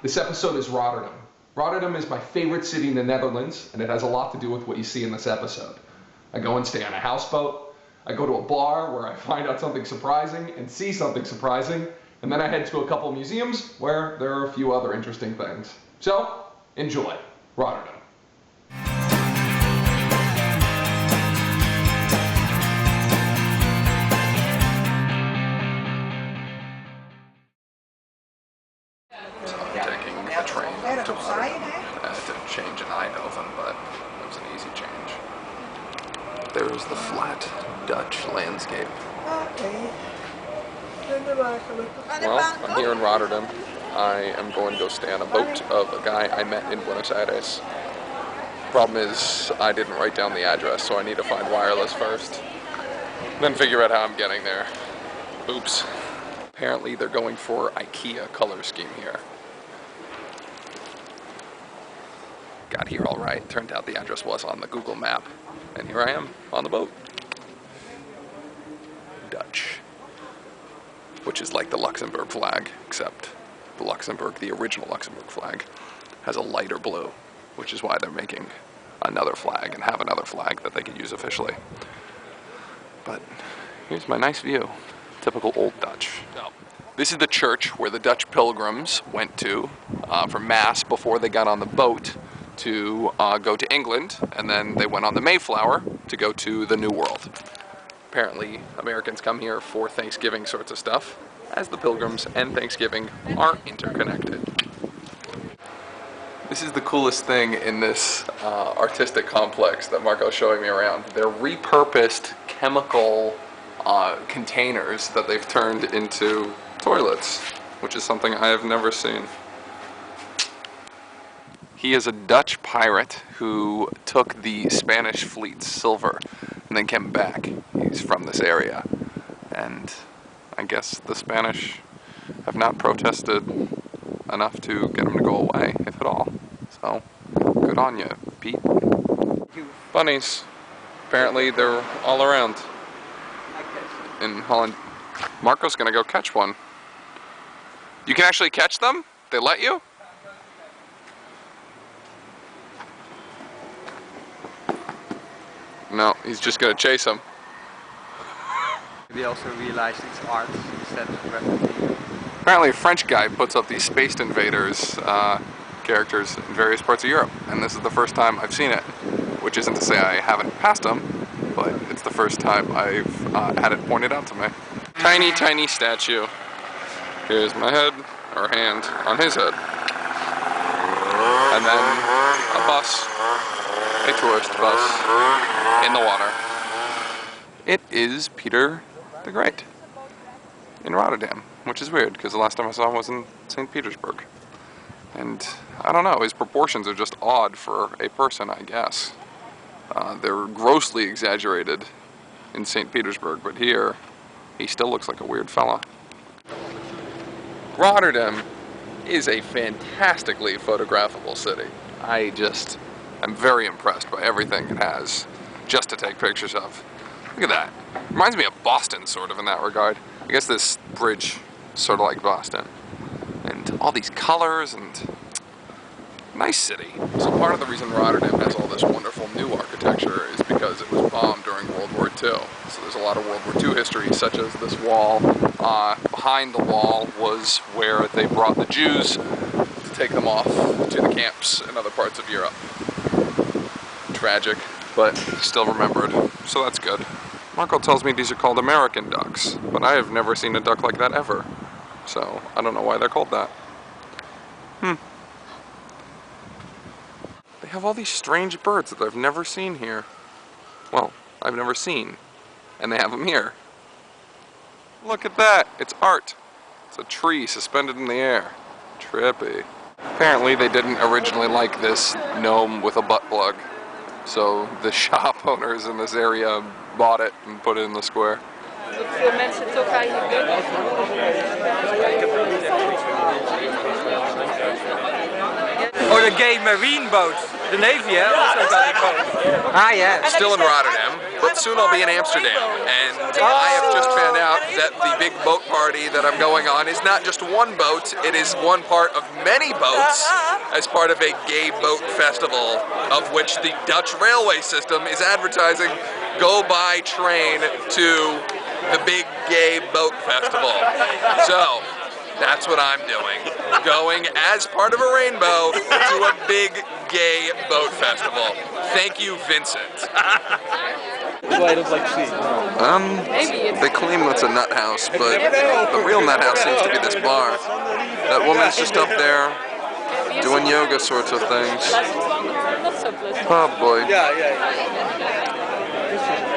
This episode is Rotterdam. Rotterdam is my favorite city in the Netherlands, and it has a lot to do with what you see in this episode. I go and stay on a houseboat, I go to a bar where I find out something surprising and see something surprising, and then I head to a couple museums where there are a few other interesting things. So, enjoy Rotterdam. Taking a train to Rotterdam. It didn't change in Eindhoven, but it was an easy change. There's the flat Dutch landscape. Well, I'm here in Rotterdam. I am going to go stay on a boat of a guy I met in Buenos Aires. Problem is, I didn't write down the address, so I need to find wireless first. Then figure out how I'm getting there. Oops. Apparently they're going for IKEA color scheme here. Got here all right. Turned out the address was on the Google map. And here I am on the boat. Dutch. Which is like the Luxembourg flag, except the original Luxembourg flag, has a lighter blue, which is why they're making another flag and have another flag that they can use officially. But here's my nice view. Typical old Dutch. So, this is the church where the Dutch pilgrims went to for Mass before they got on the boat to go to England, and then they went on the Mayflower to go to the New World. Apparently, Americans come here for Thanksgiving sorts of stuff, as the pilgrims and Thanksgiving are interconnected. This is the coolest thing in this artistic complex that Marco's showing me around. They're repurposed chemical containers that they've turned into toilets, which is something I have never seen. He is a Dutch pirate who took the Spanish fleet's silver and then came back. He's from this area, and I guess the Spanish have not protested enough to get him to go away, if at all. So, good on you, Pete. Bunnies. Apparently they're all around in Holland. Marco's gonna go catch one. You can actually catch them? They let you? No, he's just gonna chase him. We also realized it's art instead of graffiti. Apparently a French guy puts up these Space Invaders characters in various parts of Europe, and this is the first time I've seen it, which isn't to say I haven't passed them, but it's the first time I've had it pointed out to me. Tiny, tiny statue. Here's my head, or hand, on his head. And then a bus, a tourist bus, in the water. It is Peter the Great in Rotterdam, which is weird, because the last time I saw him was in St. Petersburg. And I don't know, his proportions are just odd for a person, I guess. They're grossly exaggerated in St. Petersburg, but here, he still looks like a weird fella. Rotterdam is a fantastically photographable city. I'm very impressed by everything it has just to take pictures of. Look at that. Reminds me of Boston, sort of, in that regard. I guess this bridge is sort of like Boston. And all these colors and nice city. So part of the reason Rotterdam has all this wonderful new architecture is because it was bombed during World War II. So there's a lot of World War II history, such as this wall. Behind the wall was where they brought the Jews to take them off to the camps in other parts of Europe. Tragic, but still remembered, so that's good. Marco tells me these are called American ducks, but I have never seen a duck like that ever. So, I don't know why they're called that. They have all these strange birds that I've never seen here. Well, I've never seen. And they have them here. Look at that! It's art! It's a tree suspended in the air. Trippy. Apparently they didn't originally like this gnome with a butt plug. So the shop owners in this area bought it and put it in the square. Veel mensen toch eigenlijk Oh, the gay marine boat. The Navy, yeah? Also got a boat. Still in Rotterdam, but soon I'll be in Amsterdam. And I have just found out that the big boat party that I'm going on is not just one boat, it is one part of many boats as part of a gay boat festival, of which the Dutch railway system is advertising go by train to the big gay boat festival. So, that's what I'm doing. Going as part of a rainbow to a big gay boat festival. Thank you, Vincent. That's why I don't like to see. They claim it's a nut house, but the real nut house seems to be this bar. That woman's just up there doing yoga sorts of things. Oh boy.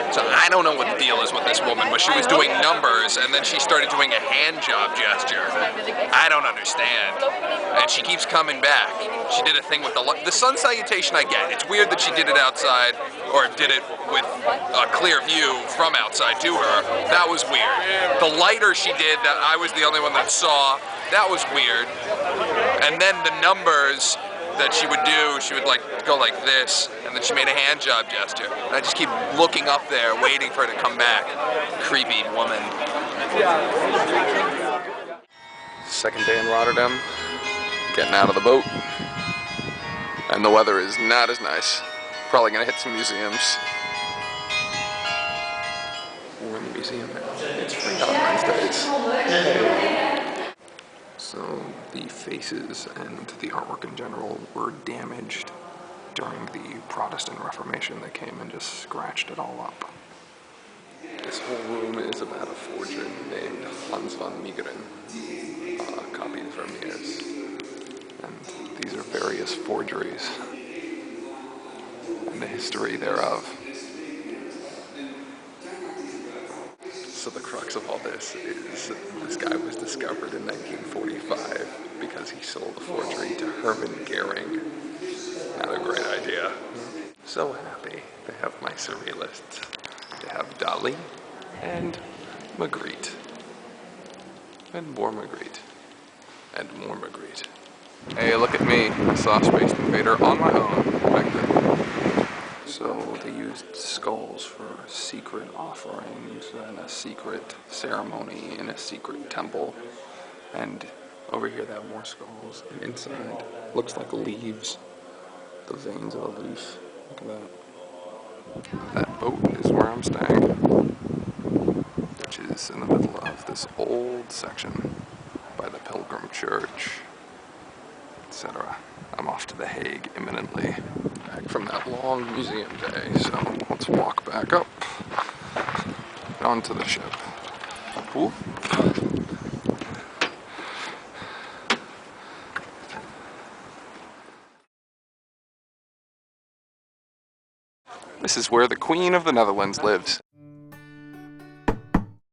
So I don't know what the deal is with this woman, but she was doing numbers and then she started doing a hand job gesture. I don't understand. And she keeps coming back. She did a thing with the sun salutation I get. It's weird that she did it outside or did it with a clear view from outside to her. That was weird. The lighter she did that I was the only one that saw, that was weird. And then the numbers that she would do, she would like go like this, and then she made a hand job gesture. And I just keep looking up there, waiting for her to come back. Creepy woman. Second day in Rotterdam, getting out of the boat, and the weather is not as nice. Probably gonna hit some museums. We're in the museum now. It's free on Wednesdays. So the faces and the artwork in general were damaged during the Protestant Reformation. They came and just scratched it all up. This whole room is about a forger named Hans van Meegeren, copied from years. And these are various forgeries and the history thereof. So the crux of all this is this guy was discovered in 1945 because he sold a forgery to Herman Goering. Not a great idea. So happy to have my surrealists. To have Dali and Magritte. And more Magritte. And more Magritte. Hey, look at me. I saw Space Invader on my own back then. So they used skulls for secret offerings and a secret ceremony in a secret temple. And over here they have more skulls. And inside looks like leaves. The veins of a leaf. Look at that. That boat is where I'm staying, which is in the middle of this old section by the Pilgrim Church, etc. I'm off to The Hague imminently, back from that long museum day, so let's walk back up onto the ship. Whoop. This is where the Queen of the Netherlands lives.